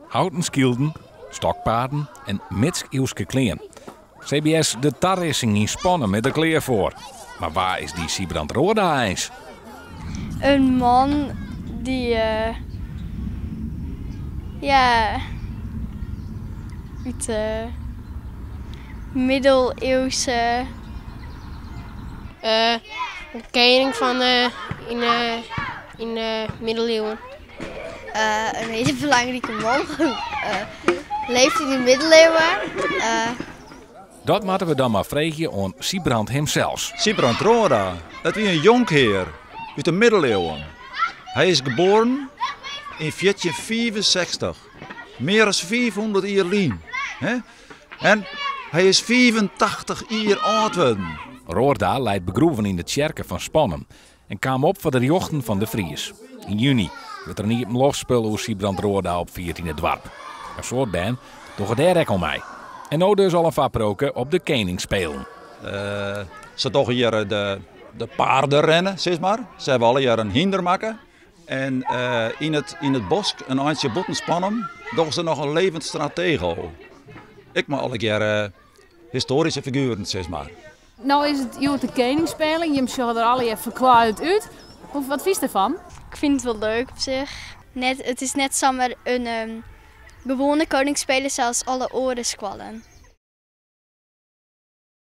Houten skilden, stokpaarden en mitsk-Ielske kleen. CBS de tarrissing in Spannen met de kleer voor. Maar waar is die Siebrand Roorda eens? Een man die uit de middeleeuwse een koning van in de middeleeuwen. een hele belangrijke man. Leeft in de middeleeuwen. Dat moeten we dan maar vragen aan Siebrand hemzelf. Siebrand Roorda, het is een jonkheer uit de middeleeuwen. Hij is geboren in 1465. Meer dan 500 jaar lang. En hij is 85 jaar oud geworden. Roorda leidt begroeven in de tjerken van Spannen en kwam op voor de jochten van de Fries. In juni werd er niet een lofspul over Siebrand Roorda op 14 het dorp. Een soort band toch het erg om mij. En nou dus al een vaproken op de kening spelen. Ze toch hier de paarden rennen, zeg maar. Ze hebben alle jaar een hinder maken. En in het bos, een eindje botten spannen, doen ze nog een levend stratego. Ik maak alle keer historische figuren, zeg maar. Nou is het de keningsspeling, je ziet er alle even verklaard uit. Wat vies ervan? Ik vind het wel leuk op zich. Het is net zomaar een gewone koningsspelen zoals alle oren squallen.